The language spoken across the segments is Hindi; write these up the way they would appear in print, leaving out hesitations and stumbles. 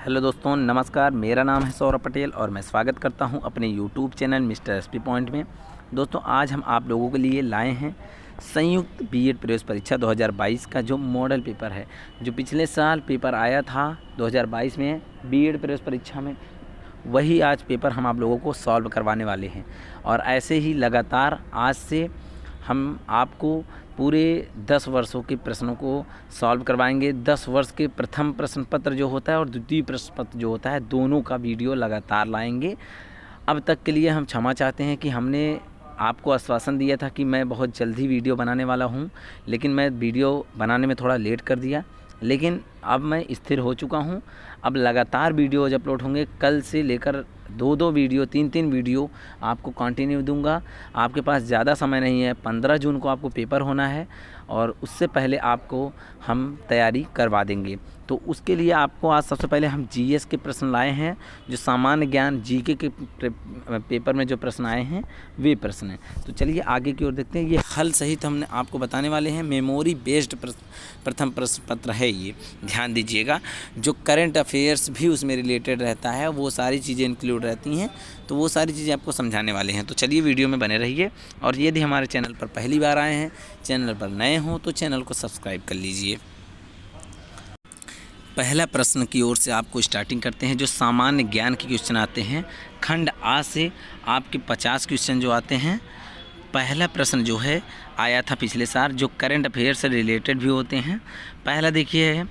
हेलो दोस्तों, नमस्कार। मेरा नाम है सौरभ पटेल और मैं स्वागत करता हूं अपने YouTube channel mister SP point में। दोस्तों, आज हम आप लोगों के लिए लाए हैं संयुक्त बीएड प्रवेश परीक्षा 2022 का जो मॉडल पेपर है। जो पिछले साल पेपर आया था 2022 में बीएड प्रवेश परीक्षा में, वही आज पेपर हम आप लोगों को सॉल्व करवाने वाले हैं। और ऐसे ही लगातार आज से हम आपको पूरे 10 वर्षों के प्रश्नों को सॉल्व करवाएंगे। 10 वर्ष के प्रथम प्रश्न पत्र जो होता है और द्वितीय प्रश्न पत्र जो होता है, दोनों का वीडियो लगातार लाएंगे। अब तक के लिए हम क्षमा चाहते हैं कि हमने आपको आश्वासन दिया था कि मैं बहुत जल्दी वीडियो बनाने वाला हूं, लेकिन मैं वीडियो बनाने में थोड़ा लेट कर दिया। लेकिन अब मैं स्थिर हो चुका हूं। अब लगातार वीडियोज अपलोड होंगे। कल से लेकर 2-2 वीडियो, 3-3 वीडियो आपको कंटिन्यू दूंगा। आपके पास ज़्यादा समय नहीं है। 15 जून को आपको पेपर होना है और उससे पहले आपको हम तैयारी करवा देंगे। तो उसके लिए आपको आज सबसे पहले हम जीएस के प्रश्न लाए हैं। जो सामान्य ज्ञान जीके के पेपर में जो प्रश्न आए हैं वे प्रश्न हैं। तो चलिए आगे की ओर देखते हैं। ये हल सहित हमने आपको बताने वाले हैं। मेमोरी बेस्ड प्रथम प्रश्न पत्र है ये, ध्यान दीजिएगा। जो करंट अफेयर्स भी उसमें रिलेटेड रहता है, वो सारी चीज़ें इंक्लूड रहती हैं। तो वो सारी चीज़ें आपको समझाने वाले हैं। तो चलिए वीडियो में बने रहिए। और यदि हमारे चैनल पर पहली बार आए हैं, चैनल पर नए हों तो चैनल को सब्सक्राइब कर लीजिए। पहला प्रश्न की ओर से आपको स्टार्टिंग करते हैं। जो सामान्य ज्ञान के क्वेश्चन आते हैं, खंड आ से आपके 50 क्वेश्चन जो आते हैं। पहला प्रश्न जो है आया था पिछले साल, जो करंट अफेयर से रिलेटेड भी होते हैं। पहला देखिए है,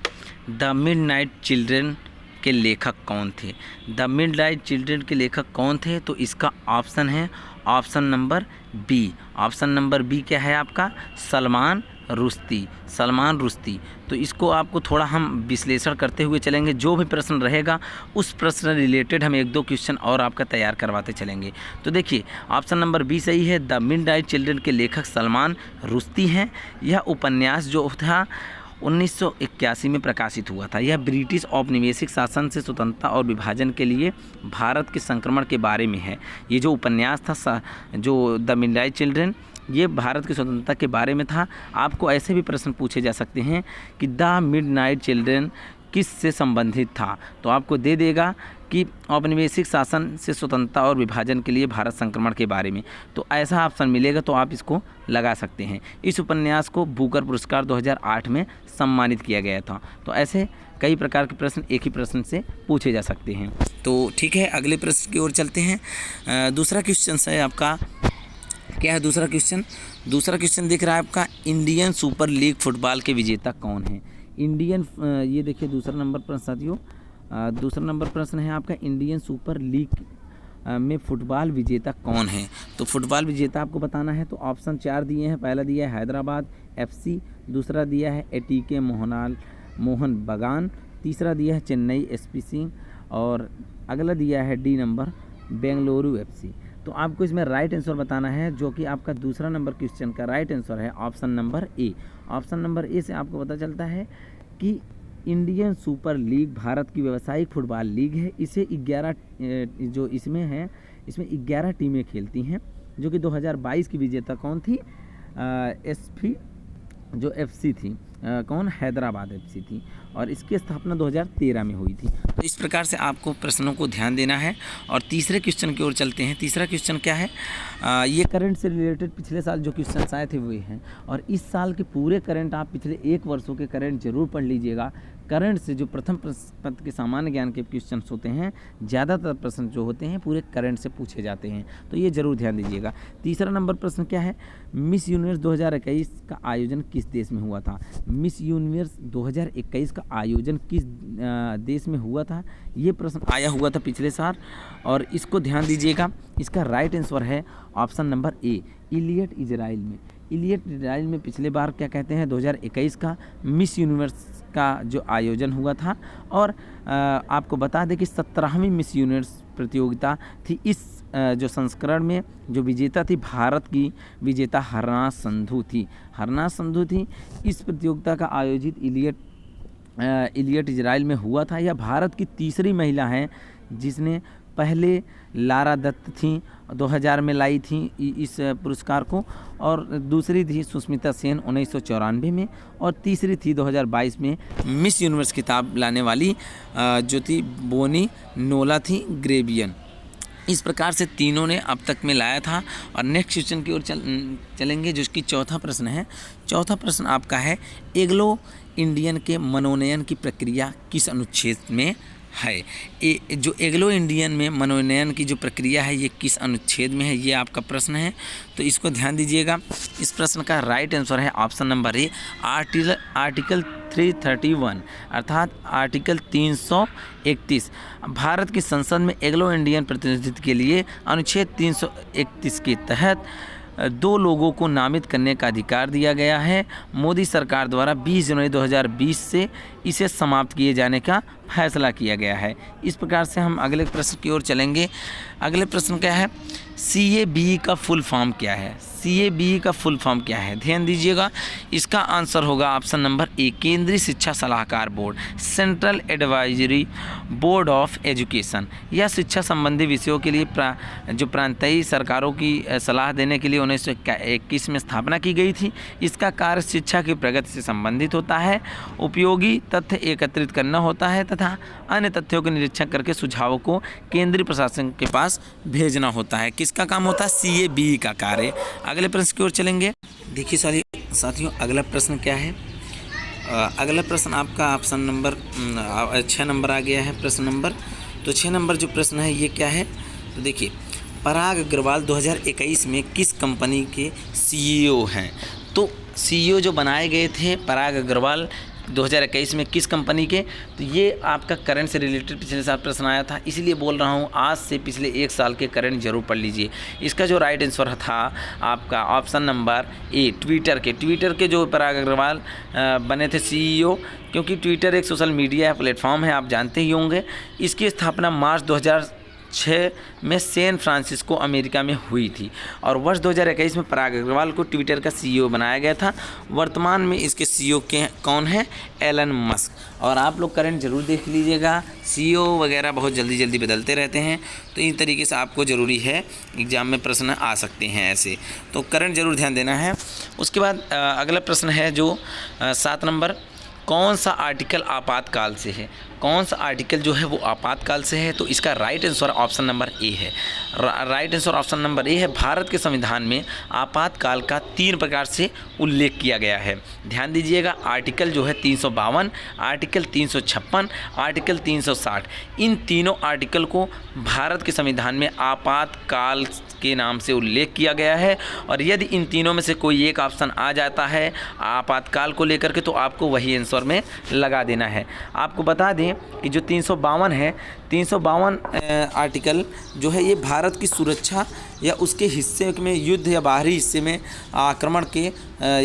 द मिडनाइट चिल्ड्रन के लेखक कौन थे। द मिडनाइट चिल्ड्रन के लेखक कौन थे? तो इसका ऑप्शन है option number B. Option number B क्या है आपका? सलमान रुश्दी। सलमान रुश्दी। तो इसको आपको थोड़ा हम विश्लेषण करते हुए चलेंगे। जो भी प्रश्न रहेगा उस प्रश्न रिलेटेड हम 1-2 क्वेश्चन और आपका तैयार करवाते चलेंगे। तो देखिए, ऑप्शन नंबर बी सही है। द मिडनाइट चिल्ड्रन के लेखक सलमान रुश्दी हैं। यह उपन्यास जो था 1981 में प्रकाशित हुआ था। यह ब्रिटिश औपनिवेशिक शासन से स्वतंत्रता और विभाजन के लिए भारत के संक्रमण के बारे में है। ये जो उपन्यास था जो द मिडनाइट चिल्ड्रन, ये भारत की स्वतंत्रता के बारे में था। आपको ऐसे भी प्रश्न पूछे जा सकते हैं कि द मिडनाइट चिल्ड्रन किस से संबंधित था? तो आपको दे देगा कि औपनिवेशिक शासन से स्वतंत्रता और विभाजन के लिए भारत संक्रमण के बारे में। तो ऐसा ऑप्शन मिलेगा तो आप इसको लगा सकते हैं। इस उपन्यास को बुकर पुरस्कार 2008 में सम्मानित किया गया था। तो ऐसे कई प्रकार के प्रश्न एक ही प्रश्न से पूछे जा सकते हैं। तो ठीक है, अगले प्रश्न की ओर चलते हैं। दूसरा क्वेश्चन है आपका, क्या है दूसरा क्वेश्चन? दूसरा क्वेश्चन दिख रहा है आपका, इंडियन सुपर लीग फुटबॉल के विजेता कौन है? इंडियन, ये देखिए दूसरा नंबर प्रश्न साथियों। दूसरा नंबर प्रश्न है आपका, इंडियन सुपर लीग में फुटबॉल विजेता कौन है? तो फुटबॉल विजेता आपको बताना है। तो ऑप्शन 4 दिए हैं। पहला दिया है हैदराबाद एफसी, दूसरा दिया है एटीके मोहन बगान, तीसरा दिया है चेन्नई एसपीसी और अगला दिया है डी नंबर बेंगलुरु एफसी। तो आपको इसमें राइट आंसर बताना है, जो कि आपका दूसरा नंबर क्वेश्चन का राइट आंसर है ऑप्शन नंबर ए। ऑप्शन नंबर ए से आपको पता चलता है कि इंडियन सुपर लीग भारत की व्यावसायिक फुटबॉल लीग है। इसे 11 जो इसमें है, इसमें 11 टीमें खेलती हैं, जो कि 2022 की विजेता कौन थी? एसपी जो एफसी थी, कौन? हैदराबाद एफसी थी। और इसकी स्थापना 2013 में हुई थी। तो इस प्रकार से आपको प्रश्नों को ध्यान देना है। और तीसरे क्वेश्चन की ओर चलते हैं। तीसरा क्वेश्चन क्या है? ये करंट से रिलेटेड पिछले साल जो क्वेश्चन आए थे वे हैं, और इस साल के पूरे करंट आप पिछले 1 वर्षों के करंट जरूर पढ़ लीजिएगा। करंट से जो प्रथम प्रश्न पत्र के सामान्य ज्ञान के क्वेश्चन होते हैं, ज़्यादातर प्रश्न जो होते हैं पूरे करंट से पूछे जाते हैं। तो ये जरूर ध्यान दीजिएगा। तीसरा नंबर प्रश्न क्या है? मिस यूनिवर्स 2021 का आयोजन किस देश में हुआ था? मिस यूनिवर्स 2021 का आयोजन किस देश में हुआ था? ये प्रश्न आया हुआ था पिछले साल, और इसको ध्यान दीजिएगा। इसका राइट आंसर है option number A, Eilat Israel में। इलियट इजराइल में पिछले बार क्या कहते हैं 2021 का मिस यूनिवर्स का जो आयोजन हुआ था। और आपको बता दें कि 17वीं मिस यूनिवर्स प्रतियोगिता थी। इस जो संस्करण में जो विजेता थी, भारत की विजेता हरना संधू थी। हरना संधू थी। इस प्रतियोगिता का आयोजित इलियट इजराइल में हुआ था। यह भारत की तीसरी महिला है जिसने पहले लारा दत्त थी, 2000 में लाई थी इस पुरस्कार को, और दूसरी थी सुष्मिता सेन 1994 में, और तीसरी थी 2022 में मिस यूनिवर्स खिताब लाने वाली जो थी बोनी नोला थी ग्रेबियन। इस प्रकार से तीनों ने अब तक में लाया था। और नेक्स्ट क्वेश्चन की ओर चलेंगे, जो इसकी चौथा प्रश्न है। चौथा प्रश्न आपका है, एंग्लो इंडियन के मनोनयन की प्रक्रिया किस अनुच्छेद में है? जो एंग्लो इंडियन में मनोनयन की जो प्रक्रिया है ये किस अनुच्छेद में है, ये आपका प्रश्न है, तो इसको ध्यान दीजिएगा। इस प्रश्न का राइट आंसर है ऑप्शन नंबर ए, आर्टिकल 331 अर्थात आर्टिकल 331। भारत की संसद में एंग्लो इंडियन प्रतिनिधित्व के लिए अनुच्छेद 331 के तहत 2 लोगों को नामित करने का अधिकार दिया गया है। मोदी सरकार द्वारा 20 जनवरी 2020 से इसे समाप्त किए जाने का फैसला किया गया है। इस प्रकार से हम अगले प्रश्न की ओर चलेंगे। अगले प्रश्न क्या है, CABE का फुल फॉर्म क्या है? CABE का फुल फॉर्म क्या है? ध्यान दीजिएगा, इसका आंसर होगा ऑप्शन नंबर ए, केंद्रीय शिक्षा सलाहकार board, central advisory board of education. यह शिक्षा संबंधी विषयों के लिए जो प्रांतीय सरकारों की सलाह देने के लिए 1921 में स्थापना की गई थी। इसका कार्य शिक्षा की प्रगति से संबंधित होता है, उपयोगी तथ्य एकत्रित करना होता है तथा अन्य तथ्यों का निरीक्षण करके सुझावों को केंद्रीय प्रशासन के पास भेजना होता है। किसका काम होता है? CABE का कार्य। अगले प्रश्न की ओर चलेंगे। देखिए साथियों, अगला प्रश्न क्या है? अगला प्रश्न आपका ऑप्शन नंबर 6 नंबर आ गया है प्रश्न नंबर। तो 6 नंबर जो प्रश्न है ये क्या है? तो देखिए, पराग अग्रवाल 2021 में किस कंपनी के CEO हैं? तो CEO जो बनाए गए थे पराग अग्रवाल 2021 में किस कंपनी के? तो ये आपका करंट से रिलेटेड पिछले साल प्रश्न आया था, इसीलिए बोल रहा हूँ आज से पिछले 1 साल के करंट जरूर पढ़ लीजिए। इसका जो राइट आंसर था आपका ऑप्शन नंबर ए, ट्विटर के जो पराग अग्रवाल बने थे CEO, क्योंकि ट्विटर एक सोशल मीडिया प्लेटफॉर्म है, आप जानते ही होंगे। इसकी स्थापना मार्च 2006 में सैन फ्रांसिस्को अमेरिका में हुई थी और वर्ष 2021 में पराग अग्रवाल को ट्विटर का CEO बनाया गया था। वर्तमान में इसके CEO कौन है? Elon Musk. और आप लोग करंट जरूर देख लीजिएगा, CEO वगैरह बहुत जल्दी बदलते रहते हैं, तो इस तरीके से आपको ज़रूरी है, एग्जाम में प्रश्न आ सकते हैं ऐसे, तो करंट जरूर ध्यान देना है। उसके बाद अगला प्रश्न है जो 7 नंबर, कौन सा आर्टिकल आपातकाल से है? कौन सा आर्टिकल जो है वो आपातकाल से है? तो इसका right answer option number A है। Right answer option number A है। भारत के संविधान में आपातकाल का 3 प्रकार से उल्लेख किया गया है। ध्यान दीजिएगा, आर्टिकल जो है 352, आर्टिकल 356, आर्टिकल 360। इन तीनों आर्टिकल को भारत के संविधान में आपातकाल के नाम से उल्लेख किया गया है, और यदि इन तीनों में से कोई एक ऑप्शन आ जाता है आपातकाल को लेकर के, तो आपको वही आंसर में लगा देना है। आपको बता दें कि जो 352 है, 352 आर्टिकल जो है ये भारत की सुरक्षा या उसके हिस्से में युद्ध या बाहरी हिस्से में आक्रमण के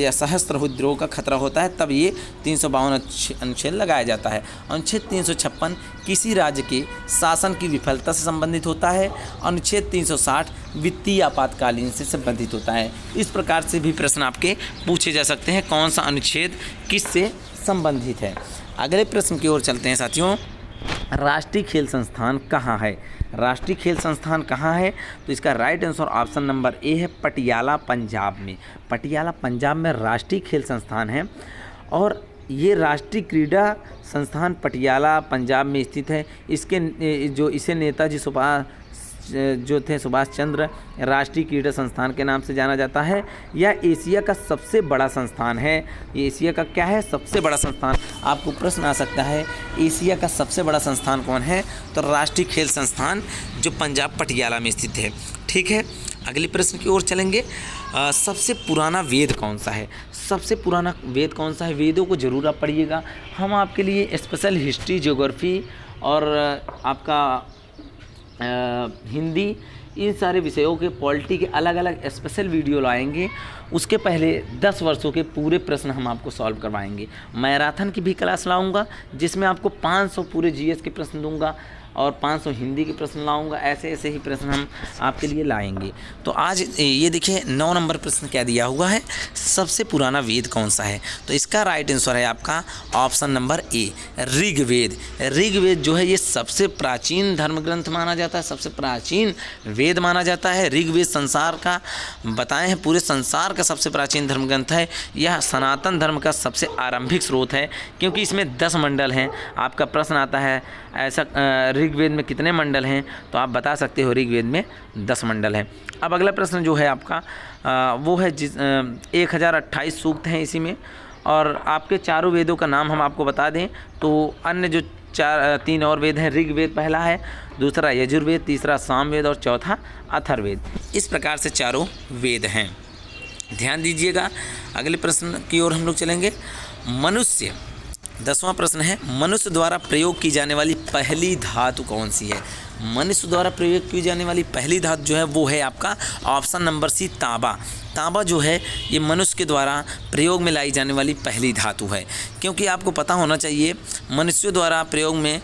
या सशस्त्र विद्रोह का खतरा होता है, तब ये 352 अनुच्छेद लगाया जाता है। अनुच्छेद 356 किसी राज्य के शासन की विफलता से संबंधित होता है। अनुच्छेद 360 वित्तीय आपातकालीन से संबंधित होता है। इस प्रकार से भी प्रश्न आपके पूछे जा सकते हैं, कौन सा अनुच्छेद किससे संबंधित है। अगले प्रश्न की ओर चलते हैं साथियों। राष्ट्रीय खेल संस्थान कहाँ है? राष्ट्रीय खेल संस्थान कहाँ है? तो इसका right answer option number A है, पटियाला पंजाब में। पटियाला पंजाब में राष्ट्रीय खेल संस्थान है, और ये राष्ट्रीय क्रीड़ा संस्थान पटियाला पंजाब में स्थित है। इसे नेताजी सुभाष चंद्र राष्ट्रीय क्रीड़ा संस्थान के नाम से जाना जाता है। यह एशिया का सबसे बड़ा संस्थान है। ये एशिया का क्या है? सबसे बड़ा संस्थान। आपको प्रश्न आ सकता है एशिया का सबसे बड़ा संस्थान कौन है? तो राष्ट्रीय खेल संस्थान जो पंजाब पटियाला में स्थित है। ठीक है, अगले प्रश्न की ओर चलेंगे। सबसे पुराना वेद कौन सा है? सबसे पुराना वेद कौन सा है? वेदों को जरूर आप पढ़िएगा। हम आपके लिए स्पेशल हिस्ट्री, ज्योग्राफी और आपका हिंदी, इन सारे विषयों के पॉलिटी के अलग अलग स्पेशल वीडियो लाएंगे। उसके पहले 10 वर्षों के पूरे प्रश्न हम आपको सॉल्व करवाएंगे। मैराथन की भी क्लास लाऊंगा, जिसमें आपको 500 पूरे GS के प्रश्न दूंगा। और 500 हिंदी के प्रश्न लाऊंगा। ऐसे ऐसे ही प्रश्न हम आपके लिए लाएंगे। तो आज ये देखिए 9 नंबर प्रश्न क्या दिया हुआ है, सबसे पुराना वेद कौन सा है? तो इसका राइट आंसर है आपका option number A, Rigveda. Rigveda जो है ये सबसे प्राचीन धर्म ग्रंथ माना जाता है, सबसे प्राचीन वेद माना जाता है। ऋग्वेद संसार का बताए हैं पूरे संसार का सबसे प्राचीन धर्म ग्रंथ है। यह सनातन धर्म का सबसे आरंभिक स्रोत है, क्योंकि इसमें 10 मंडल हैं। आपका प्रश्न आता है ऐसा ऋग्वेद में कितने मंडल हैं, तो आप बता सकते हो ऋग्वेद में 10 मंडल हैं। अब अगला प्रश्न जो है आपका वो है 1028 सूक्त हैं इसी में, और आपके चारों वेदों का नाम हम आपको बता दें तो अन्य जो 3 और वेद हैं, ऋग्वेद पहला है, दूसरा यजुर्वेद, तीसरा सामवेद और चौथा अथर्ववेद। इस प्रकार से चारों वेद हैं। ध्यान दीजिएगा। अगले प्रश्न की ओर हम लोग चलेंगे। मनुष्य, 10वां प्रश्न है, मनुष्य द्वारा प्रयोग की जाने वाली पहली धातु कौन सी है? मनुष्य द्वारा प्रयोग की जाने वाली पहली धातु जो है वो है आपका ऑप्शन नंबर सी, तांबा। तांबा जो है ये मनुष्य के द्वारा प्रयोग में लाई जाने वाली पहली धातु है, क्योंकि आपको पता होना चाहिए मनुष्यों द्वारा प्रयोग में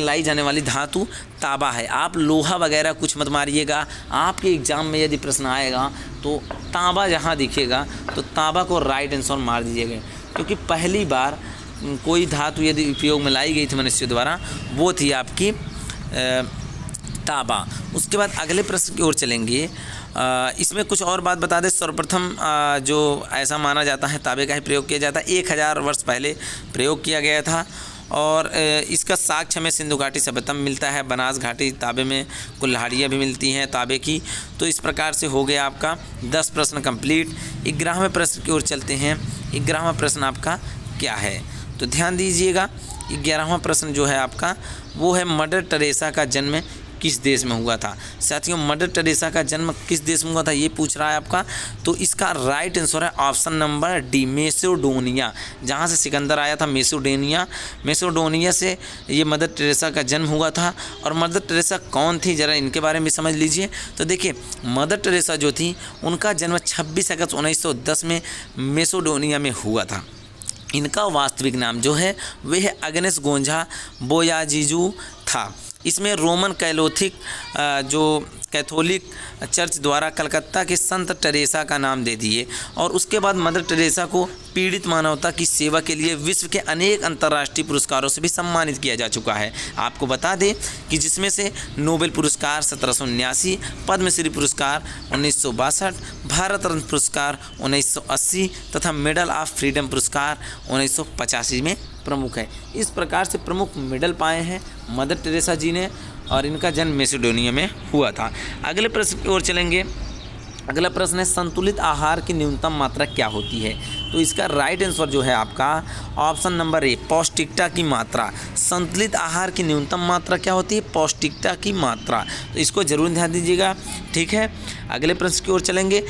लाई जाने वाली धातु तांबा है। आप लोहा वगैरह कुछ मत मारिएगा, आपके एग्जाम में यदि प्रश्न आएगा तो तांबा जहाँ दिखेगा तो तांबा को राइट आंसर मार दीजिएगा, क्योंकि पहली बार कोई धातु यदि उपयोग में लाई गई थी मनुष्य द्वारा वो थी आपकी तांबा। उसके बाद अगले प्रश्न की ओर चलेंगे। इसमें कुछ और बात बता दें। सर्वप्रथम जो ऐसा माना जाता है तांबे का ही प्रयोग किया जाता है, 1000 वर्ष पहले प्रयोग किया गया था, और इसका साक्ष्य हमें सिंधु घाटी सभ्यता में मिलता है। बनास घाटी तांबे में कुल्हाड़ियाँ भी मिलती हैं तांबे की। तो इस प्रकार से हो गया आपका 10 प्रश्न कंप्लीट। 11वें प्रश्न की ओर चलते हैं। 11वां प्रश्न आपका क्या है, तो ध्यान दीजिएगा। 11वां प्रश्न जो है आपका वो है मदर टेरेसा का जन्म किस देश में हुआ था? साथियों, मदर टेरेसा का जन्म किस देश में हुआ था ये पूछ रहा है आपका, तो इसका राइट आंसर है ऑप्शन नंबर डी, मैसेडोनिया। जहाँ से सिकंदर आया था मैसेडोनिया से ये मदर टेरेसा का जन्म हुआ था। और मदर टेरेसा कौन थी, ज़रा इनके बारे में समझ लीजिए। तो देखिए, मदर टेरेसा जो थी उनका जन्म 26 अगस्त 1910 में मैसेडोनिया में हुआ था। इनका वास्तविक नाम जो है वह है अग्नेस गोंझा बोयाजीजू था। इसमें रोमन कैथोलिक चर्च द्वारा कलकत्ता के संत टेरेसा का नाम दे दिए, और उसके बाद मदर टेरेसा को पीड़ित मानवता की सेवा के लिए विश्व के अनेक अंतर्राष्ट्रीय पुरस्कारों से भी सम्मानित किया जा चुका है। आपको बता दें कि जिसमें से नोबेल पुरस्कार 1779, पद्मश्री पुरस्कार 1962, भारत रत्न पुरस्कार 1980 तथा मेडल ऑफ फ्रीडम पुरस्कार 1985 में प्रमुख है। इस प्रकार से प्रमुख मेडल पाए हैं मदर टेरेसा जी ने, और इनका जन्म मैसेडोनिया में हुआ था। अगले प्रश्न की ओर चलेंगे। अगला प्रश्न है संतुलित आहार की न्यूनतम मात्रा क्या होती है? तो इसका राइट आंसर जो है आपका ऑप्शन नंबर ए, पौष्टिकता की मात्रा। संतुलित आहार की न्यूनतम मात्रा क्या होती है? पौष्टिकता की मात्रा। तो इसको जरूर ध्यान दीजिएगा, ठीक है। अगले प्रश्न की ओर चलेंगे।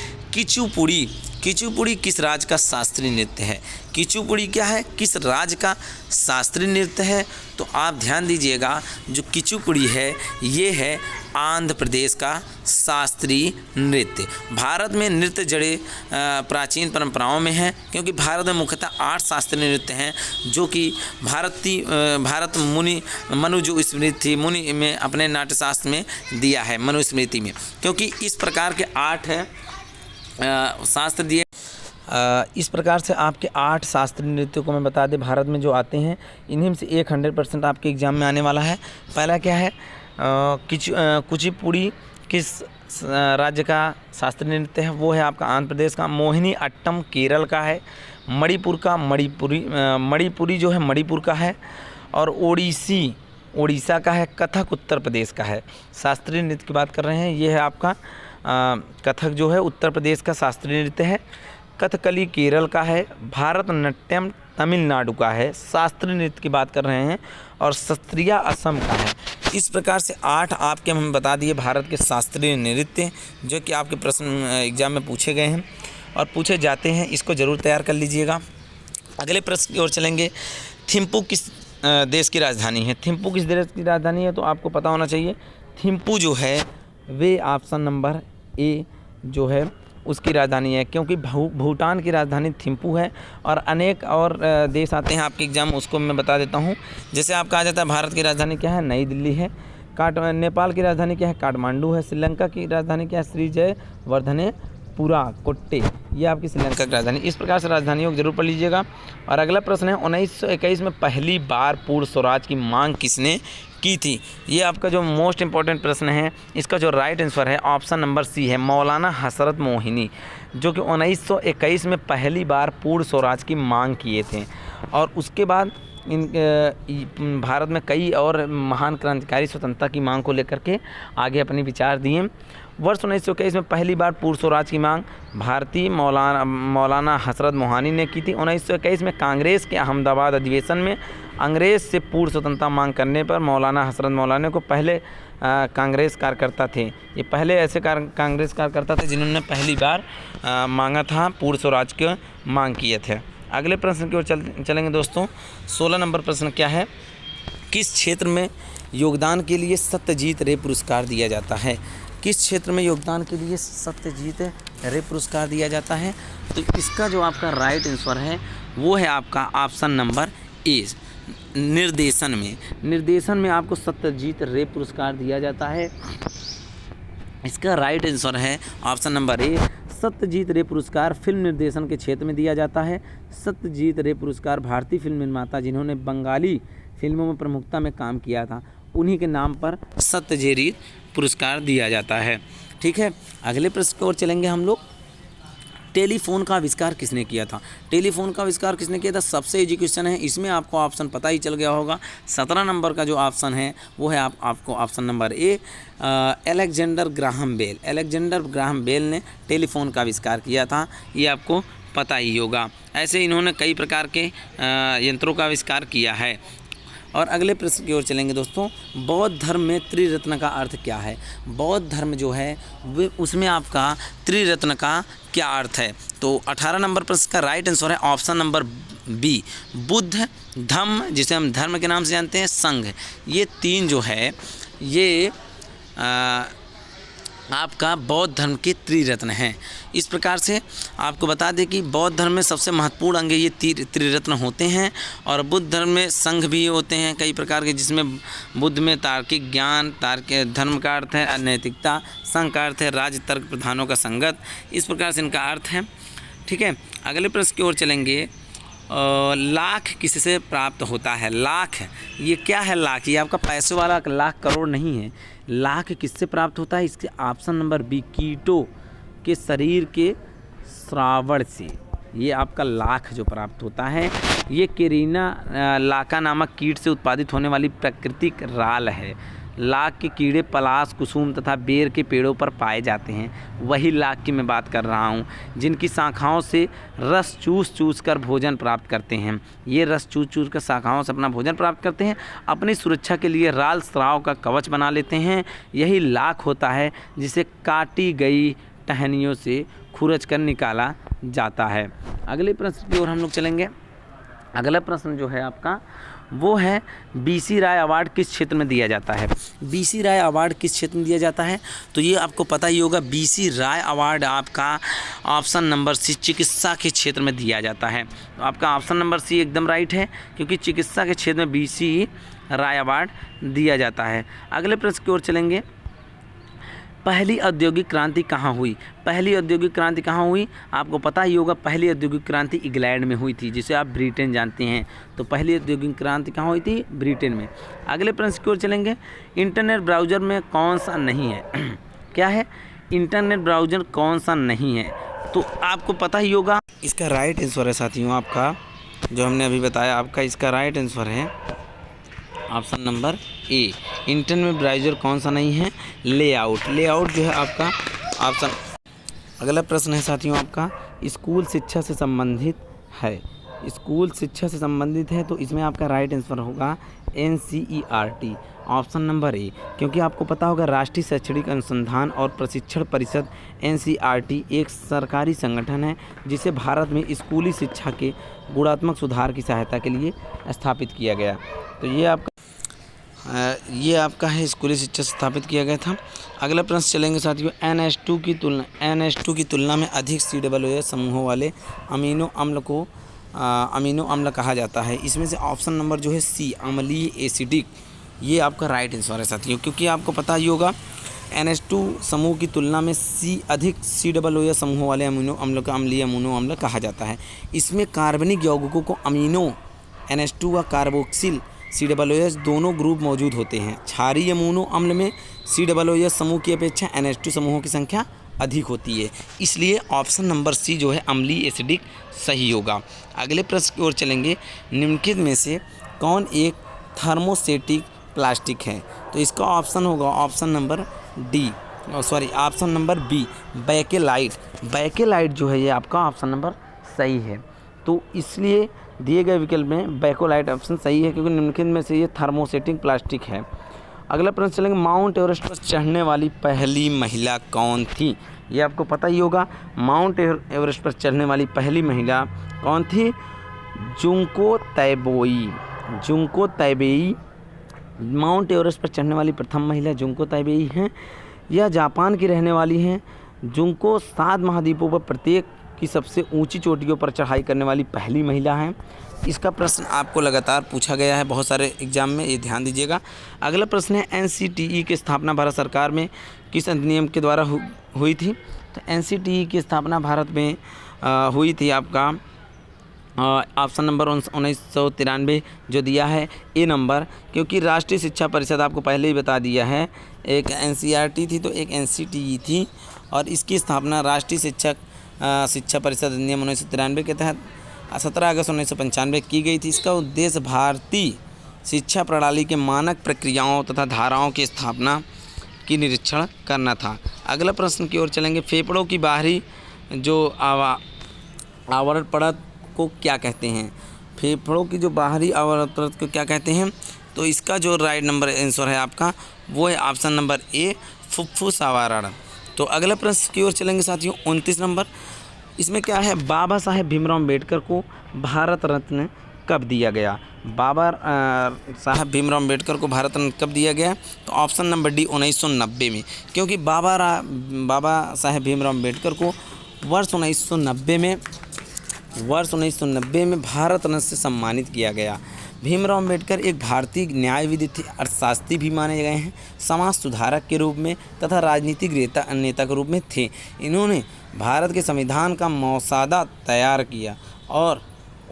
कुचिपुड़ी किस राज्य का शास्त्रीय नृत्य है? कुचिपुड़ी क्या है, किस राज्य का शास्त्रीय नृत्य है? तो आप ध्यान दीजिएगा, जो कुचिपुड़ी है ये है आंध्र प्रदेश का शास्त्रीय नृत्य। भारत में नृत्य जड़े प्राचीन परंपराओं में हैं, क्योंकि भारत में मुख्यतः 8 शास्त्रीय नृत्य हैं, जो कि भारत मनु स्मृति थी, मुनि में अपने नाट्यशास्त्र में दिया है, मनुस्मृति में, क्योंकि इस प्रकार के 8 है शास्त्र दिए। इस प्रकार से आपके 8 शास्त्रीय नृत्यों को मैं बता दें भारत में जो आते हैं, इन्हीं में से एक 100% आपके एग्जाम में आने वाला है। पहला क्या है, कुचिपुड़ी किस राज्य का शास्त्रीय नृत्य है? वो है आपका आंध्र प्रदेश का। मोहिनी अट्टम केरल का है। मणिपुरी जो है मणिपुर का है। और ओडिशा का है। कथक उत्तर प्रदेश का है। शास्त्रीय नृत्य की बात कर रहे हैं, ये है आपका कथक जो है उत्तर प्रदेश का शास्त्रीय नृत्य है। कथकली केरल का है। भारतनाट्यम तमिलनाडु का है। शास्त्रीय नृत्य की बात कर रहे हैं। और सत्रिया असम का है। इस प्रकार से 8 आपके हम बता दिए भारत के शास्त्रीय नृत्य, जो कि आपके प्रश्न एग्जाम में पूछे गए हैं और पूछे जाते हैं। इसको ज़रूर तैयार कर लीजिएगा। अगले प्रश्न की ओर चलेंगे। थिम्पू किस देश की राजधानी है? थिम्पू किस देश की राजधानी है? तो आपको पता होना चाहिए थिम्पू जो है वे ऑप्शन नंबर ए जो है उसकी राजधानी है, क्योंकि भूटान की राजधानी थिम्पू है। और अनेक और देश आते हैं आपके एग्ज़ाम, उसको मैं बता देता हूँ। जैसे आपका आ जाता है भारत की राजधानी क्या है, नई दिल्ली है। नेपाल की राजधानी क्या है, काठमांडू है। श्रीलंका की राजधानी क्या है, श्री जयवर्धने पुरा कोट्टे, ये आपकी श्रीलंका की राजधानी। इस प्रकार से राजधानियों को जरूर पढ़ लीजिएगा। और अगला प्रश्न है 1921 में पहली बार पूर्ण स्वराज की मांग किसने की थी। ये आपका जो मोस्ट इंपॉर्टेंट प्रश्न है, इसका जो राइट आंसर है ऑप्शन नंबर सी है, मौलाना हसरत मोहिनी, जो कि 1921 में पहली बार पूर्ण स्वराज की मांग किए थे। और उसके बाद भारत में कई और महान क्रांतिकारी स्वतंत्रता की मांग को लेकर के आगे अपने विचार दिए। वर्ष 1921 में पहली बार पूर्ण स्वराज की मांग भारतीय मौलाना हसरत मोहानी ने की थी। 1921 में कांग्रेस के अहमदाबाद अधिवेशन में अंग्रेज से पूर्ण स्वतंत्रता मांग करने पर मौलाना हसरत मोहानी को पहले कांग्रेस कार्यकर्ता थे, ये पहले ऐसे कांग्रेस कार्यकर्ता थे जिन्होंने पहली बार मांगा था, पूर्ण स्वराज की मांग किए थे। अगले प्रश्न की ओर चलेंगे दोस्तों। 16 नंबर प्रश्न क्या है, किस क्षेत्र में योगदान के लिए सत्यजीत रे पुरस्कार दिया जाता है। किस क्षेत्र में योगदान के लिए सत्यजीत रे पुरस्कार दिया जाता है। तो इसका जो आपका राइट आंसर है वो है आपका ऑप्शन नंबर ए, निर्देशन में आपको सत्यजीत रे पुरस्कार दिया जाता है। इसका राइट आंसर है ऑप्शन नंबर ए, सत्यजीत रे पुरस्कार फिल्म निर्देशन के क्षेत्र में दिया जाता है। सत्यजीत रे पुरस्कार भारतीय फिल्म निर्माता जिन्होंने बंगाली फिल्मों में प्रमुखता में काम किया था, उन्हीं के नाम पर सत्यजीत पुरस्कार दिया जाता है। ठीक है, अगले प्रश्न की ओर चलेंगे हम लोग। टेलीफोन का आविष्कार किसने किया था। टेलीफोन का आविष्कार किसने किया था, सबसे इजी क्वेश्चन है, इसमें आपको ऑप्शन पता ही चल गया होगा। 17 नंबर का जो ऑप्शन है वो है आपको option number A, Alexander Graham Bell. Alexander Graham Bell ने टेलीफोन का आविष्कार किया था, ये आपको पता ही होगा। ऐसे इन्होंने कई प्रकार के यंत्रों का आविष्कार किया है। और अगले प्रश्न की ओर चलेंगे दोस्तों। बौद्ध धर्म में त्रिरत्न का अर्थ क्या है। बौद्ध धर्म जो है वो उसमें आपका त्रिरत्न का क्या अर्थ है। तो 18 नंबर प्रश्न का राइट आंसर है ऑप्शन नंबर बी, बुद्ध, धम्म जिसे हम धर्म के नाम से जानते हैं, संघ, ये तीन जो है ये आपका बौद्ध धर्म के त्रिरत्न हैं। इस प्रकार से आपको बता दें कि बौद्ध धर्म में सबसे महत्वपूर्ण अंग ये त्रिरत्न होते हैं। और बुद्ध धर्म में संघ भी होते हैं कई प्रकार के, जिसमें बुद्ध में तार्किक ज्ञान, तार्किक धर्म का अर्थ है नैतिकता, संघ का अर्थ है राज्य तर्क प्रधानों का संगत। इस प्रकार से इनका अर्थ है। ठीक है, अगले प्रश्न की ओर चलेंगे। लाख किससे प्राप्त होता है। लाख ये क्या है, लाख ये आपका पैसे वाला लाख करोड़ नहीं है। लाख किससे प्राप्त होता है, इसके ऑप्शन नंबर बी, कीटों के शरीर के श्रावण से ये आपका लाख जो प्राप्त होता है, ये केरीना लाका नामक कीट से उत्पादित होने वाली प्राकृतिक राल है। लाख के कीड़े पलाश, कुसुम तथा बेर के पेड़ों पर पाए जाते हैं। वही लाख की मैं बात कर रहा हूँ, जिनकी शाखाओं से रस चूस कर भोजन प्राप्त करते हैं। ये रस चूस कर शाखाओं से अपना भोजन प्राप्त करते हैं, अपनी सुरक्षा के लिए राल स्राव का कवच बना लेते हैं। यही लाख होता है जिसे काटी गई टहनियों से खुरच कर निकाला जाता है। अगले प्रश्न की ओर हम लोग चलेंगे। अगला प्रश्न जो है आपका वो है बीसी राय अवार्ड किस क्षेत्र में दिया जाता है। बीसी राय अवार्ड किस क्षेत्र में दिया जाता है, तो ये आपको पता ही होगा। बीसी राय अवार्ड आपका ऑप्शन नंबर सी, चिकित्सा के क्षेत्र में दिया जाता है। तो आपका ऑप्शन नंबर सी एकदम राइट है, क्योंकि चिकित्सा के क्षेत्र में बीसी राय अवार्ड दिया जाता है। अगले प्रश्न की ओर चलेंगे। पहली औद्योगिक क्रांति कहाँ हुई। पहली औद्योगिक क्रांति कहाँ हुई, आपको पता ही होगा। पहली औद्योगिक क्रांति इंग्लैंड में हुई थी, जिसे आप ब्रिटेन जानते हैं। तो पहली औद्योगिक क्रांति कहाँ हुई थी, ब्रिटेन में। अगले प्रश्न की ओर चलेंगे। इंटरनेट ब्राउज़र में कौन सा नहीं है क्या है, इंटरनेट ब्राउज़र कौन सा नहीं है, तो आपको पता ही होगा। इसका राइट आंसर है साथियों आपका, जो हमने अभी बताया आपका इसका राइट आंसर है ऑप्शन नंबर ए, इंटरनेट ब्राउज़र कौन सा नहीं है, लेआउट। लेआउट जो है आपका ऑप्शन। अगला प्रश्न है साथियों आपका, स्कूल शिक्षा से संबंधित है। स्कूल शिक्षा से संबंधित है, तो इसमें आपका राइट आंसर होगा NCERT, ऑप्शन नंबर ए। क्योंकि आपको पता होगा राष्ट्रीय शैक्षणिक अनुसंधान और प्रशिक्षण परिषद NCERT एक सरकारी संगठन है, जिसे भारत में स्कूली शिक्षा के गुणात्मक सुधार की सहायता के लिए स्थापित किया गया। तो ये आपका ये आपका है स्कूली शिक्षा स्थापित किया गया था। अगला प्रश्न चलेंगे साथियों, NH2 की तुलना में अधिक COOH समूहों वाले अमीनो अम्ल को अमीनो अम्ल कहा जाता है। इसमें से ऑप्शन नंबर जो है सी, अम्लीय एसिडिक, ये आपका राइट आंसर है साथियों, क्योंकि आपको पता ही होगा NH2 समूह की तुलना में अधिक COOH समूहों वाले अमीनो अम्ल का अम्लीय अमीनो अम्ल कहा जाता है। इसमें कार्बनिक यौगिकों को अमीनो NH2 व कार्बोक्सिल COOH दोनों ग्रुप मौजूद होते हैं। क्षारीय अमीनो अम्ल में COOH समूह की अपेक्षा NH2 समूहों की संख्या अधिक होती है, इसलिए ऑप्शन नंबर सी जो है अम्लीय एसिडिक सही होगा। अगले प्रश्न की ओर चलेंगे, निम्नलिखित में से कौन एक थर्मोस्टेटिक प्लास्टिक है? तो इसका ऑप्शन होगा option number option number B, Bakelite. Bakelite जो है ये आपका ऑप्शन नंबर सही है, तो इसलिए दिए गए विकल्प में बैकेलाइट ऑप्शन सही है, क्योंकि निम्नलिखित में से ये थर्मोस्टेटिक प्लास्टिक है। अगला प्रश्न चलेंगे, माउंट एवरेस्ट पर चढ़ने वाली पहली महिला कौन थी? ये आपको पता ही होगा, माउंट एवरेस्ट पर चढ़ने वाली पहली महिला कौन थी? जुंको ताबेई माउंट एवरेस्ट पर चढ़ने वाली प्रथम महिला जुंको ताबेई हैं। यह जापान की रहने वाली हैं। जुंको 7 महाद्वीपों पर प्रत्येक की सबसे ऊंची चोटियों पर चढ़ाई करने वाली पहली महिला हैं। इसका प्रश्न आपको लगातार पूछा गया है बहुत सारे एग्जाम में, ये ध्यान दीजिएगा। अगला प्रश्न है, NCTE की स्थापना भारत सरकार में किस अधिनियम के द्वारा हुई थी? तो NCTE की स्थापना भारत में हुई थी आपका ऑप्शन नंबर 1993 जो दिया है ए नंबर, क्योंकि राष्ट्रीय शिक्षा परिषद आपको पहले ही बता दिया है, एक NCERT थी तो एक NCTE थी, और इसकी स्थापना राष्ट्रीय शिक्षा परिषद अधिनियम 1993 के तहत 17 अगस्त 1995 की गई थी। इसका उद्देश्य भारतीय शिक्षा प्रणाली के मानक प्रक्रियाओं तथा धाराओं की स्थापना की निरीक्षण करना था। अगला प्रश्न की ओर चलेंगे, फेफड़ों की बाहरी जो आवरण परत को क्या कहते हैं? फेफड़ों की जो बाहरी आवरण परत को क्या कहते हैं? तो इसका जो राइट नंबर आंसर है आपका वो है ऑप्शन नंबर ए, फुफ्फुस आवरण। तो अगला प्रश्न की ओर चलेंगे साथियों, 29 नंबर, इसमें क्या है, बाबा साहेब भीमराव अम्बेडकर को भारत रत्न कब दिया गया? बाबा साहब भीमराव अम्बेडकर को भारत रत्न कब दिया गया? तो ऑप्शन नंबर डी, 1990 में, क्योंकि बाबा साहेब भीमराव अम्बेडकर को वर्ष 1990 में भारत रत्न से सम्मानित किया गया। भीमराव अम्बेडकर एक भारतीय न्यायविद थे, अर्थशास्त्री भी माने गए हैं, समाज सुधारक के रूप में तथा राजनीतिक नेता के रूप में थे। इन्होंने भारत के संविधान का मसौदा तैयार किया और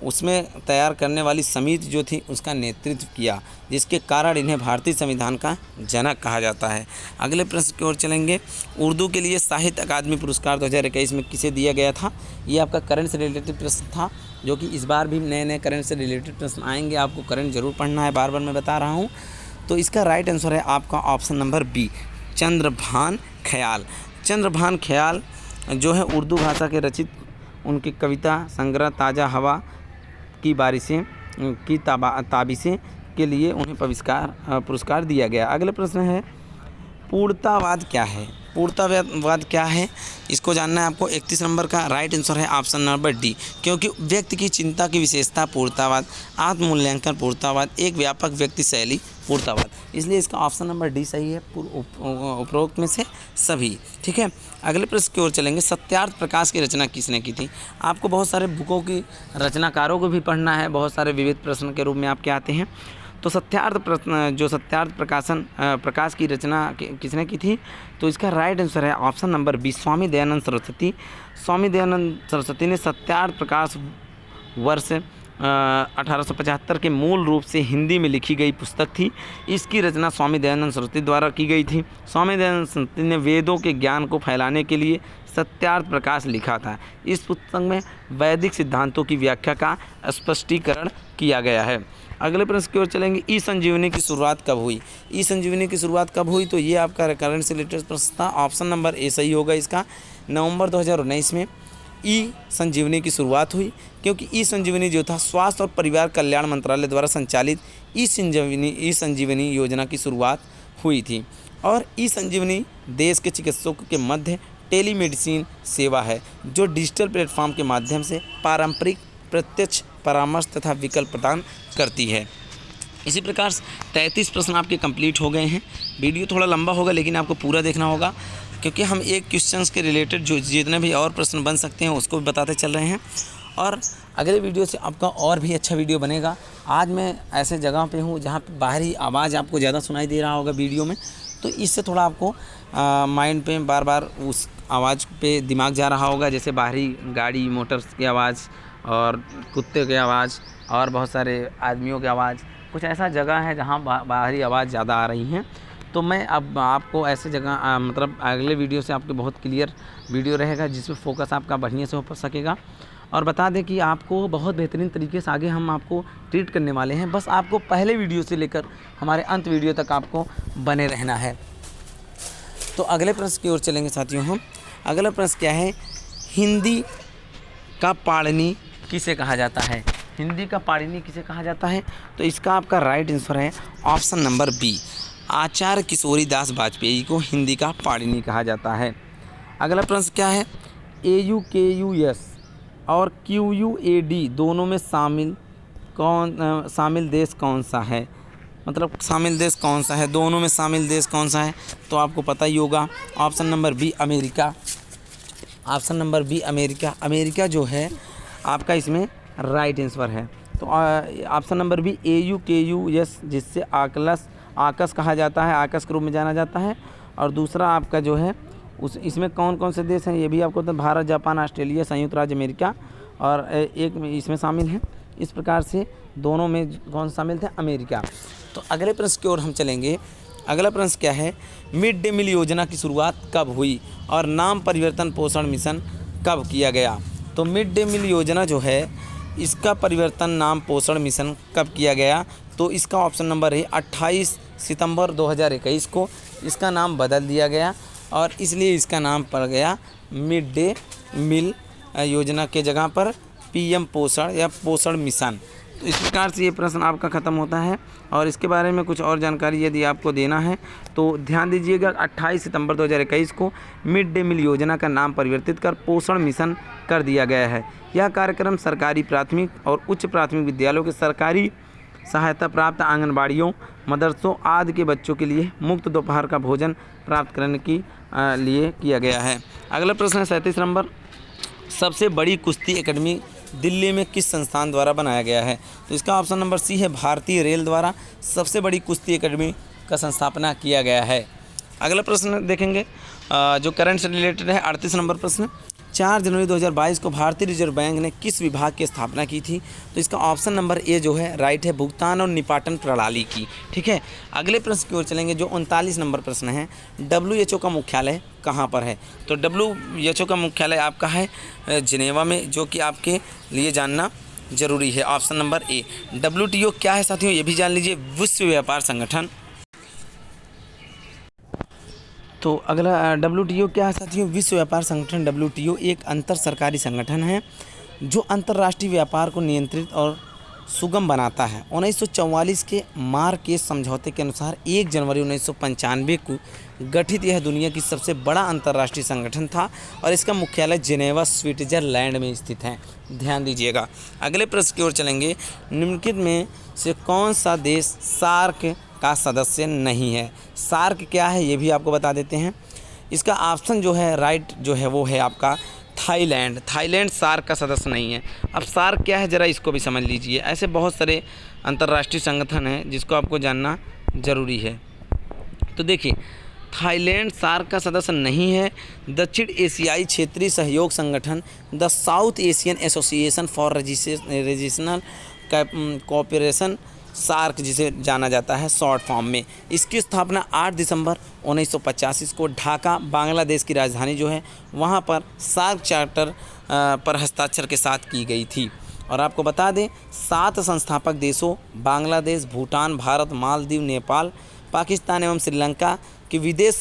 उसमें तैयार करने वाली समिति जो थी उसका नेतृत्व किया, जिसके कारण इन्हें भारतीय संविधान का जनक कहा जाता है। अगले प्रश्न की ओर चलेंगे, उर्दू के लिए साहित्य अकादमी पुरस्कार 2021 में किसे दिया गया था? ये आपका करंट से रिलेटेड प्रश्न था, जो कि इस बार भी नए नए करंट से रिलेटेड प्रश्न आएंगे, आपको करंट जरूर पढ़ना है, बार बार मैं बता रहा हूँ। तो इसका राइट आंसर है आपका ऑप्शन नंबर बी, चंद्रभान ख्याल। चंद्रभान ख्याल जो है उर्दू भाषा के रचित उनकी कविता संग्रह ताज़ा हवा की बारिशें की ताबिशें के लिए उन्हें पुरस्कार दिया गया। अगला प्रश्न है, पूर्णतावाद क्या है? पूर्णतावाद क्या है, इसको जानना है आपको। 31 नंबर का राइट आंसर है ऑप्शन नंबर डी, क्योंकि व्यक्ति की चिंता की विशेषता पूर्णतावाद, आत्ममूल्यांकन पूर्णतावाद, एक व्यापक व्यक्ति शैली पूर्णतावाद, इसलिए इसका ऑप्शन नंबर डी सही है उपरोक्त में से सभी। ठीक है, अगले प्रश्न की ओर चलेंगे, सत्यार्थ प्रकाश की रचना किसने की थी? आपको बहुत सारे बुकों की रचनाकारों को भी पढ़ना है, बहुत सारे विविध प्रश्न के रूप में आपके आते हैं। तो सत्यार्थ प्रकाश की रचना किसने की थी? तो इसका राइट आंसर है option number B, Swami Dayanand Saraswati. Swami Dayanand Saraswati ने सत्यार्थ प्रकाश वर्ष 1875 के मूल रूप से हिंदी में लिखी गई पुस्तक थी। इसकी रचना स्वामी दयानंद सरस्वती द्वारा की गई थी। स्वामी दयानंद सरस्वती ने वेदों के ज्ञान को फैलाने के लिए सत्यार्थ प्रकाश लिखा था। इस पुस्तक में वैदिक सिद्धांतों की व्याख्या का स्पष्टीकरण किया गया है। अगले प्रश्न की ओर चलेंगे, ई संजीवनी की शुरुआत कब हुई? ई संजीवनी की शुरुआत कब हुई? तो ये आपका करंट से रिलेटेड प्रश्न था, ऑप्शन नंबर ए सही होगा इसका। नवंबर 2019 में ई संजीवनी की शुरुआत हुई, क्योंकि ई संजीवनी जो था स्वास्थ्य और परिवार कल्याण मंत्रालय द्वारा संचालित ई संजीवनी योजना की शुरुआत हुई थी। और ई संजीवनी देश के चिकित्सकों के मध्य टेलीमेडिसिन सेवा है, जो डिजिटल प्लेटफॉर्म के माध्यम से पारंपरिक प्रत्यक्ष परामर्श तथा विकल्प प्रदान करती है। इसी प्रकार 33 प्रश्न आपके कंप्लीट हो गए हैं। वीडियो थोड़ा लंबा होगा लेकिन आपको पूरा देखना होगा, क्योंकि हम एक क्वेश्चंस के रिलेटेड जो जितने भी और प्रश्न बन सकते हैं उसको भी बताते चल रहे हैं, और अगले वीडियो से आपका और भी अच्छा वीडियो बनेगा। आज मैं ऐसे जगह पे हूँ जहाँ पे बाहरी आवाज़ आपको ज़्यादा सुनाई दे रहा होगा वीडियो में, तो इससे थोड़ा आपको माइंड पे बार बार उस आवाज़ पे दिमाग जा रहा होगा, जैसे बाहरी गाड़ी मोटर्स की आवाज़ और कुत्ते की आवाज़ और बहुत सारे आदमियों की आवाज़, कुछ ऐसा जगह है जहाँ बाहरी आवाज़ ज़्यादा आ रही हैं। तो मैं अब आपको ऐसे जगह मतलब अगले वीडियो से आपके बहुत क्लियर वीडियो रहेगा जिसमें फोकस आपका बढ़िया से हो सकेगा। और बता दें कि आपको बहुत बेहतरीन तरीके से आगे हम आपको ट्रीट करने वाले हैं, बस आपको पहले वीडियो से लेकर हमारे अंत वीडियो तक आपको बने रहना है। तो अगले प्रश्न की ओर चलेंगे साथियों हम। अगला प्रश्न क्या है, हिंदी का पाणिनि किसे कहा जाता है? हिंदी का पाणिनि किसे कहा जाता है? तो इसका आपका राइट आंसर है ऑप्शन नंबर बी, आचार्य किशोरी दास वाजपेयी को हिंदी का पाणिनि कहा जाता है। अगला प्रश्न क्या है, AUKUS और QUAD दोनों में शामिल देश कौन सा है? मतलब शामिल देश कौन सा है, दोनों में शामिल देश कौन सा है? तो आपको पता ही होगा, option number B America. Option number B America. America जो है आपका इसमें राइट आंसर है। तो ऑप्शन नंबर बी AUKUS, जिससे आकस कहा जाता है, आकस के रूप में जाना जाता है। और दूसरा आपका जो है इसमें कौन कौन से देश हैं ये भी आपको, तो भारत, जापान, ऑस्ट्रेलिया, संयुक्त राज्य अमेरिका और एक इसमें शामिल हैं। इस प्रकार से दोनों में कौन शामिल थे? अमेरिका। तो अगले प्रश्न की ओर हम चलेंगे। अगला प्रश्न क्या है, मिड डे मील योजना की शुरुआत कब हुई और नाम परिवर्तन पोषण मिशन कब किया गया? तो मिड डे मील योजना जो है इसका परिवर्तन नाम पोषण मिशन कब किया गया? तो इसका ऑप्शन नंबर है 28 सितंबर 2021 को इसका नाम बदल दिया गया और इसलिए इसका नाम पड़ गया मिड डे मील योजना के जगह पर PM पोषण या पोषण मिशन। तो इस प्रकार से ये प्रश्न आपका ख़त्म होता है। और इसके बारे में कुछ और जानकारी यदि आपको देना है तो ध्यान दीजिएगा, 28 सितंबर 2021 को मिड डे मील योजना का नाम परिवर्तित कर पोषण मिशन कर दिया गया है। यह कार्यक्रम सरकारी प्राथमिक और उच्च प्राथमिक विद्यालयों के सरकारी सहायता प्राप्त आंगनबाड़ियों, मदरसों आदि के बच्चों के लिए मुफ्त दोपहर का भोजन प्राप्त करने की लिए किया गया है। अगला प्रश्न है 37 नंबर, सबसे बड़ी कुश्ती एकेडमी दिल्ली में किस संस्थान द्वारा बनाया गया है? तो इसका ऑप्शन नंबर सी है, भारतीय रेल द्वारा सबसे बड़ी कुश्ती एकेडमी का संस्थापना किया गया है। अगला प्रश्न देखेंगे जो करंट से रिलेटेड है। 38 नंबर प्रश्न, 4 जनवरी 2022 को भारतीय रिजर्व बैंक ने किस विभाग की स्थापना की थी? तो इसका ऑप्शन नंबर ए जो है राइट है, भुगतान और निपाटन प्रणाली की। ठीक है, अगले प्रश्न की ओर चलेंगे जो 39 नंबर प्रश्न है, WHO का मुख्यालय कहाँ पर है? तो WHO का मुख्यालय आपका है जिनेवा में, जो कि आपके लिए जानना जरूरी है। ऑप्शन नंबर ए। WTO क्या है साथियों, ये भी जान लीजिए, विश्व व्यापार संगठन। तो अगला WTO क्या है साथियों? विश्व व्यापार संगठन। WTO एक अंतर सरकारी संगठन है जो अंतर्राष्ट्रीय व्यापार को नियंत्रित और सुगम बनाता है। 1944 के मार्केस समझौते के अनुसार 1 जनवरी 1995 को गठित यह दुनिया की सबसे बड़ा अंतर्राष्ट्रीय संगठन था और इसका मुख्यालय जिनेवा स्विट्जरलैंड में स्थित है। ध्यान दीजिएगा। अगले प्रश्न की ओर चलेंगे। निम्नलिखित में से कौन सा देश सार्क का सदस्य नहीं है? सार्क क्या है ये भी आपको बता देते हैं। इसका ऑप्शन जो है राइट जो है वो है आपका थाईलैंड। थाईलैंड सार्क का सदस्य नहीं है। अब सार्क क्या है ज़रा इसको भी समझ लीजिए। ऐसे बहुत सारे अंतर्राष्ट्रीय संगठन हैं जिसको आपको जानना ज़रूरी है। तो देखिए, थाईलैंड सार्क का सदस्य नहीं है। दक्षिण एशियाई क्षेत्रीय सहयोग संगठन the South Asian Association for Regional Cooperation, SAARC जिसे जाना जाता है शॉर्ट फॉर्म में, इसकी स्थापना 8 दिसंबर 1985 को ढाका बांग्लादेश की राजधानी जो है वहाँ पर सार्क चार्टर पर हस्ताक्षर के साथ की गई थी। और आपको बता दें 7 संस्थापक देशों बांग्लादेश, भूटान, भारत, मालदीव, नेपाल, पाकिस्तान एवं श्रीलंका के विदेश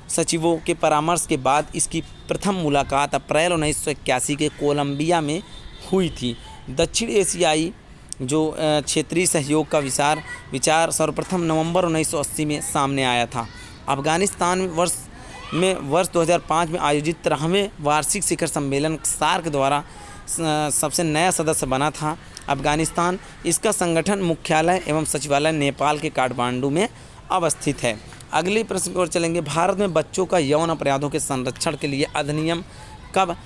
सचिवों के परामर्श के बाद इसकी प्रथम मुलाकात अप्रैल 1981 के कोलंबिया में हुई थी। दक्षिण एशियाई जो क्षेत्रीय सहयोग का विचार सर्वप्रथम नवंबर 1980 में सामने आया था। अफगानिस्तान में वर्ष 2005 में आयोजित 13वें वार्षिक शिखर सम्मेलन सार्क द्वारा सबसे नया सदस्य बना था अफगानिस्तान। इसका संगठन मुख्यालय एवं सचिवालय नेपाल के काठमांडू में अवस्थित है। अगले प्रश्न की ओर चलेंगे। भारत में बच्चों का यौन अपराधों के संरक्षण के लिए अधिनियम कब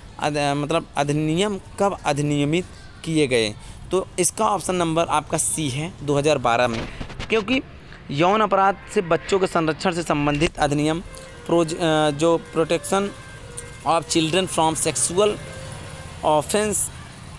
अधिनियमित किए गए? तो इसका ऑप्शन नंबर आपका सी है 2012 में, क्योंकि यौन अपराध से बच्चों के संरक्षण से संबंधित अधिनियम जो protection of children from sexual offence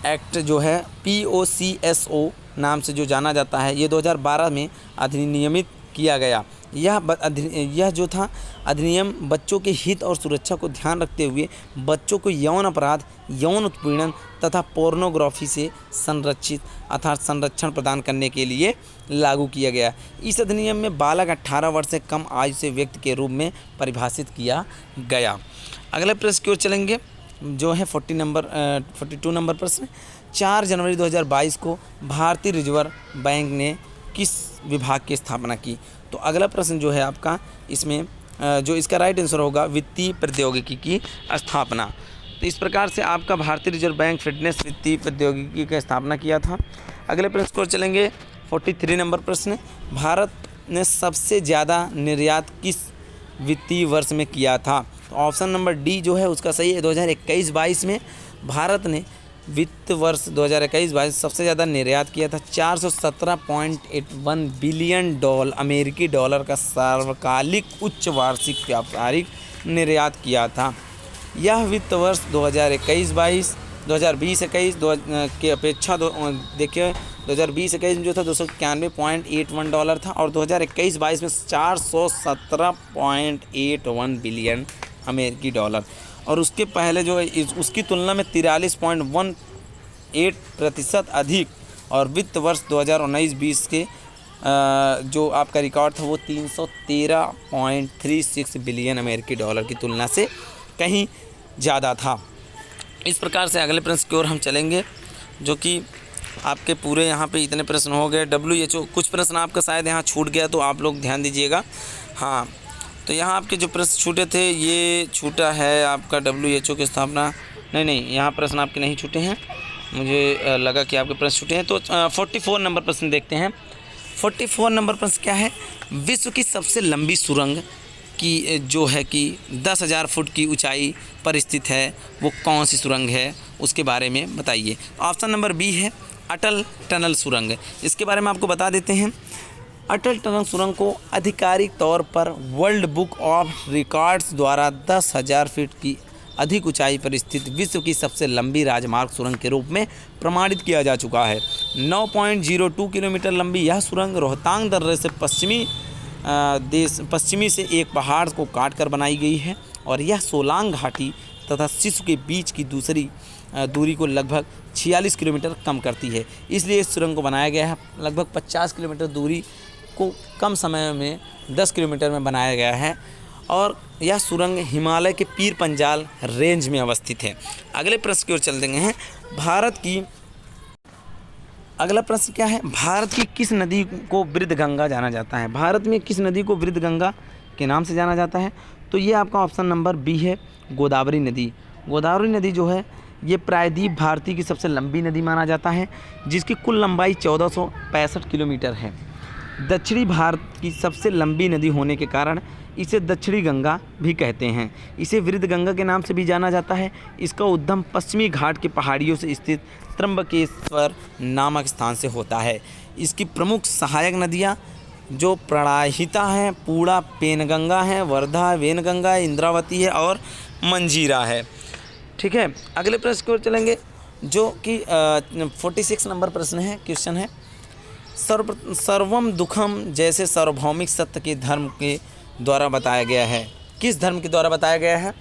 act जो है POCSO नाम से जो जाना जाता है, ये 2012 में अधिनियमित किया गया। यह जो था अधिनियम बच्चों के हित और सुरक्षा को ध्यान रखते हुए बच्चों को यौन अपराध, यौन उत्पीड़न तथा पोर्नोग्राफी से संरक्षण प्रदान करने के लिए लागू किया गया। इस अधिनियम में बालक 18 वर्ष से कम आयु से व्यक्ति के रूप में परिभाषित किया गया। अगले प्रश्न की ओर चलेंगे जो है 42 नंबर प्रश्न। 4 जनवरी 2022 को भारतीय रिजर्व बैंक ने किस विभाग की स्थापना की? तो अगला प्रश्न जो है आपका इसमें जो इसका राइट आंसर होगा वित्तीय प्रौद्योगिकी की स्थापना। तो इस प्रकार से आपका भारतीय रिजर्व बैंक फिटनेस वित्तीय प्रौद्योगिकी की स्थापना किया था। अगले प्रश्न को चलेंगे 43 नंबर प्रश्न। भारत ने सबसे ज़्यादा निर्यात किस वित्तीय वर्ष में किया था? तो ऑप्शन नंबर डी जो है उसका सही है। 2021-22 में भारत ने वित्त वर्ष 2021-22 सबसे ज़्यादा निर्यात किया था। 417.81 बिलियन अमेरिकी डॉलर का सार्वकालिक उच्च वार्षिक व्यापारिक निर्यात किया था। यह वित्त वर्ष 2021-22 2020-21 की अपेक्षा देखिए 2020-21 में जो था 291.81 डॉलर था और 2021-22 में 417.81 बिलियन अमेरिकी डॉलर, और उसके पहले जो है उसकी तुलना में 43.18% अधिक, और वित्त वर्ष 2019-20 के जो आपका रिकॉर्ड था वो 313.36 बिलियन अमेरिकी डॉलर की तुलना से कहीं ज़्यादा था। इस प्रकार से अगले प्रश्न की ओर हम चलेंगे जो कि आपके पूरे यहाँ पे इतने प्रश्न हो गए। WHO कुछ प्रश्न आपका शायद यहाँ छूट गया तो आप लोग ध्यान दीजिएगा। हाँ, तो यहाँ आपके जो प्रश्न छूटे थे ये छूटा है आपका WHO की स्थापना, नहीं यहाँ प्रश्न आपके नहीं छूटे हैं, मुझे लगा कि आपके प्रश्न छूटे हैं। तो 44 नंबर प्रश्न देखते हैं। 44 नंबर प्रश्न क्या है? विश्व की सबसे लंबी सुरंग की जो है कि 10,000 फुट की ऊंचाई पर स्थित है, वो कौन सी सुरंग है उसके बारे में बताइए। ऑप्शन नंबर बी है अटल टनल सुरंग। इसके बारे में आपको बता देते हैं। अटल टनल सुरंग को आधिकारिक तौर पर वर्ल्ड बुक ऑफ रिकॉर्ड्स द्वारा 10,000 फीट की अधिक ऊंचाई पर स्थित विश्व की सबसे लंबी राजमार्ग सुरंग के रूप में प्रमाणित किया जा चुका है। 9.02 किलोमीटर लंबी यह सुरंग रोहतांग दर्रे से पश्चिमी से एक पहाड़ को काटकर बनाई गई है और यह सोलांग घाटी तथा सिसु के बीच की दूरी को लगभग 46 किलोमीटर कम करती है। इसलिए इस सुरंग को बनाया गया है। लगभग 50 किलोमीटर दूरी को कम समय में 10 किलोमीटर में बनाया गया है और यह सुरंग हिमालय के पीर पंजाल रेंज में अवस्थित है। अगले प्रश्न की ओर चल देंगे हैं। अगला प्रश्न क्या है? भारत की किस नदी को वृद्धगंगा जाना जाता है? भारत में किस नदी को वृद्धगंगा के नाम से जाना जाता है? तो ये आपका ऑप्शन नंबर बी है, गोदावरी नदी। गोदावरी नदी जो है ये प्रायद्वीप भारती की सबसे लंबी नदी माना जाता है, जिसकी कुल लंबाई 1465 किलोमीटर है। दक्षिणी भारत की सबसे लंबी नदी होने के कारण इसे दक्षिणी गंगा भी कहते हैं। इसे वृद्धगंगा के नाम से भी जाना जाता है। इसका उद्गम पश्चिमी घाट की पहाड़ियों से स्थित त्र्यंबकेश्वर नामक स्थान से होता है। इसकी प्रमुख सहायक नदियाँ जो प्रणाहिता हैं, पूर्णा पेनगंगा है, वर्धा वेनगंगा, इंद्रावती है और मंजीरा है। ठीक है, अगले प्रश्न की ओर चलेंगे जो कि 46 नंबर प्रश्न है, क्वेश्चन है। सर्वम दुखम जैसे सार्वभौमिक सत्य के धर्म के द्वारा बताया गया है। किस धर्म के द्वारा बताया गया है?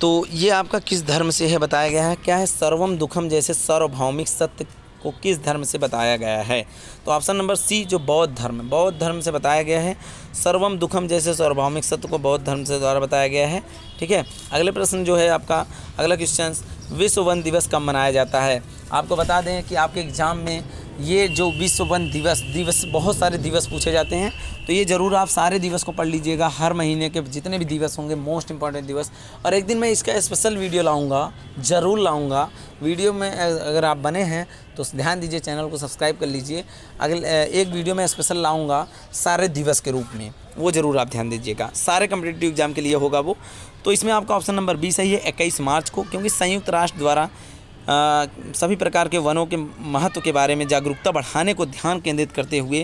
तो ये आपका किस धर्म से है बताया गया है? क्या है? सर्वम दुखम जैसे सार्वभौमिक सत्य को किस धर्म से बताया गया है? तो ऑप्शन नंबर सी जो बौद्ध धर्म से बताया गया है। सर्वम दुखम जैसे सार्वभौमिक सत्य को बौद्ध धर्म से द्वारा बताया गया है। ठीक है, अगले प्रश्न जो है आपका अगला क्वेश्चन, विश्व वन दिवस कब मनाया जाता है? आपको बता दें कि आपके एग्ज़ाम में ये जो विश्व वन दिवस बहुत सारे दिवस पूछे जाते हैं, तो ये ज़रूर आप सारे दिवस को पढ़ लीजिएगा। हर महीने के जितने भी दिवस होंगे, मोस्ट इंपॉर्टेंट दिवस। और एक दिन मैं इसका स्पेशल वीडियो लाऊंगा, ज़रूर लाऊंगा। वीडियो में अगर आप बने हैं तो ध्यान दीजिए, चैनल को सब्सक्राइब कर लीजिए। अगले एक वीडियो में स्पेशल लाऊंगा सारे दिवस के रूप में, वो ज़रूर आप ध्यान दीजिएगा। सारे कॉम्पिटिटिव एग्जाम के लिए होगा वो। तो इसमें आपका ऑप्शन नंबर बी सही है, 21 मार्च को, क्योंकि संयुक्त राष्ट्र द्वारा सभी प्रकार के वनों के महत्व के बारे में जागरूकता बढ़ाने को ध्यान केंद्रित करते हुए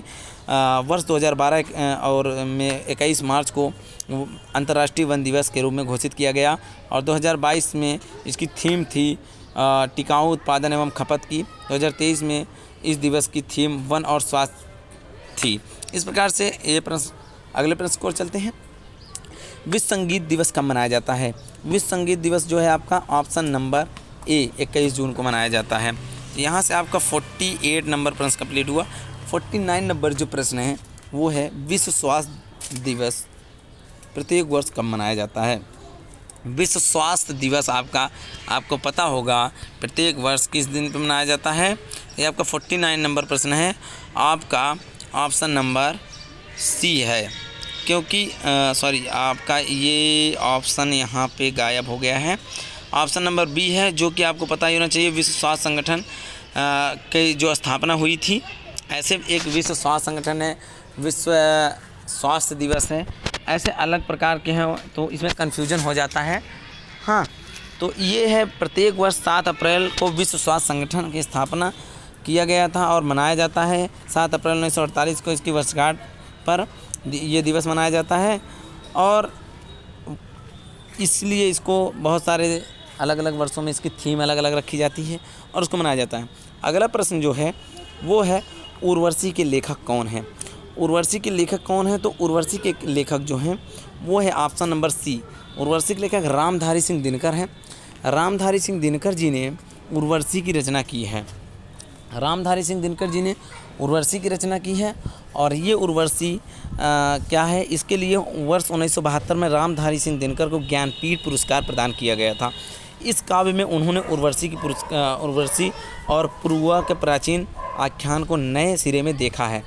वर्ष 2012 और में 21 मार्च को अंतर्राष्ट्रीय वन दिवस के रूप में घोषित किया गया। और 2022 में इसकी थीम थी टिकाऊ उत्पादन एवं खपत की। 2023 में इस दिवस की थीम वन और स्वास्थ्य थी। इस प्रकार से ये प्रश्न, अगले प्रश्न की ओर चलते हैं। विश्व संगीत दिवस कब मनाया जाता है? विश्व संगीत दिवस जो है आपका ऑप्शन नंबर ए 21 जून को मनाया जाता है। यहाँ से आपका 48 नंबर प्रश्न कंप्लीट हुआ। 49 नंबर जो प्रश्न है वो है विश्व स्वास्थ्य दिवस प्रत्येक वर्ष कब मनाया जाता है? विश्व स्वास्थ्य दिवस आपको पता होगा प्रत्येक वर्ष किस दिन पर मनाया जाता है। ये आपका 49 नंबर प्रश्न है, आपका ऑप्शन नंबर सी है, क्योंकि आपका ये ऑप्शन यहाँ पे गायब हो गया है। ऑप्शन नंबर बी है, जो कि आपको पता ही होना चाहिए। विश्व स्वास्थ्य संगठन की जो स्थापना हुई थी, ऐसे एक विश्व स्वास्थ्य संगठन है, विश्व स्वास्थ्य दिवस है, ऐसे अलग प्रकार के हैं, तो इसमें कन्फ्यूजन हो जाता है। हाँ, तो ये है प्रत्येक वर्ष 7 अप्रैल को विश्व स्वास्थ्य संगठन की स्थापना किया गया था और मनाया जाता है। 7 अप्रैल 1948 को इसकी वर्षगांठ पर ये दिवस मनाया जाता है और इसलिए इसको बहुत सारे अलग अलग वर्षों में इसकी थीम अलग अलग रखी जाती है और उसको मनाया जाता है। अगला प्रश्न जो है वो है उर्वशी के लेखक कौन है? उर्वशी के लेखक कौन है? तो उर्वशी के लेखक जो हैं वो है ऑप्शन नंबर सी। उर्वशी के लेखक रामधारी सिंह दिनकर हैं। रामधारी सिंह दिनकर जी ने उर्वशी की रचना की है। रामधारी सिंह दिनकर जी ने उर्वशी की रचना की है और ये उर्वशी क्या है, इसके लिए वर्ष 1972 में रामधारी सिंह दिनकर को ज्ञानपीठ पुरस्कार प्रदान किया गया था। इस काव्य में उन्होंने उर्वशी और पूर्वा के प्राचीन आख्यान को नए सिरे में देखा है,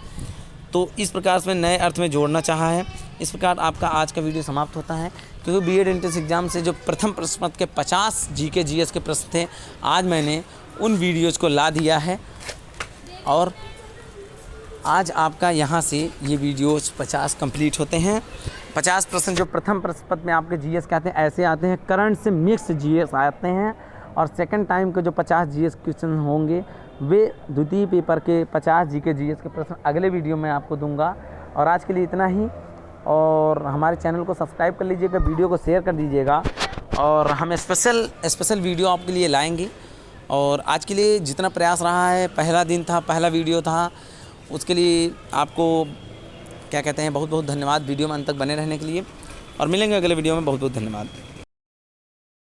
तो इस प्रकार से नए अर्थ में जोड़ना चाहा है। इस प्रकार आपका आज का वीडियो समाप्त होता है। क्योंकि बीएड एंट्रेंस एग्जाम से जो प्रथम प्रश्न पत्र के 50 जीके जीएस के प्रश्न थे, आज मैंने उन वीडियोज़ को ला दिया है और आज आपका यहाँ से ये वीडियोज़ 50 कंप्लीट होते हैं। 50 प्रश्न जो प्रथम प्रश्न पत्र में आपके जीएस के आते हैं, ऐसे आते हैं। करंट से मिक्स जीएस आते हैं और सेकंड टाइम के जो 50 जीएस क्वेश्चन होंगे वे द्वितीय पेपर के 50 जीके जीएस के प्रश्न अगले वीडियो में आपको दूंगा। और आज के लिए इतना ही, और हमारे चैनल को सब्सक्राइब कर लीजिएगा, वीडियो को शेयर कर दीजिएगा और हम स्पेशल वीडियो आपके लिए लाएंगे। और आज के लिए जितना प्रयास रहा है, पहला दिन था, पहला वीडियो था, उसके लिए आपको क्या कहते हैं बहुत बहुत धन्यवाद वीडियो में अंत तक बने रहने के लिए। और मिलेंगे अगले वीडियो में। बहुत बहुत धन्यवाद।